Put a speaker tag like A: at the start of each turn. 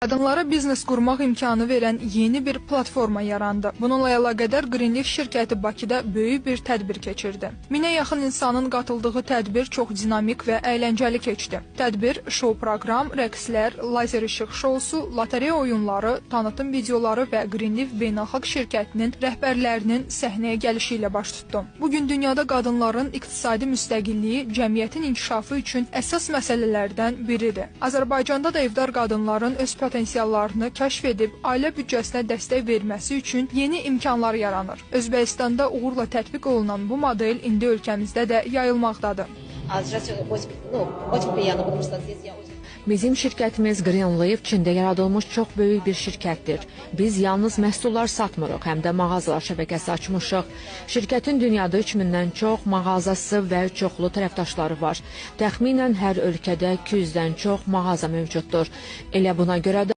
A: Qadınlara biznes qurmaq imkanı verən yeni bir platforma yarandı. Bununla əlaqədar Greenleaf şirkəti Bakıda böyük bir tədbir keçirdi. 1000-ə yaxın insanın qatıldığı tədbir çox dinamik və əyləncəli keçdi. Tədbir, şou proqram, rəqslər, lazer işıq şousu, lotereya oyunları, tanıtım videoları və Greenleaf beynəlxalq şirkətinin rəhbərlərinin səhnəyə gəlişi ilə baş tutdu. Bugün dünyada qadınların iqtisadi müstəqilliyi cəmiyyətin inkişafı üçün əsas məsələlərdən biridir. Azərbaycanda da evdar qadınların öz potensiallarını kəşf edib ailə büdcəsinə dəstək verməsi üçün yeni imkanlar yaranır. Özbəkistanda uğurla tətbiq olunan bu model indi ölkəmizdə də yayılmaqdadır.
B: Bizim şirkətimiz Greenleaf Çində yaradılmış çox böyük bir şirkətdir. Biz yalnız məhsullar satmırıq, həm də mağazalar şəbəkəsi açmışıq. Şirkətin dünyada 3000-dən çox mağazası və çoxlu tərəfdaşları var. Təxminən hər ölkədə 200-dən çox mağaza mövcuddur. Elə buna görə də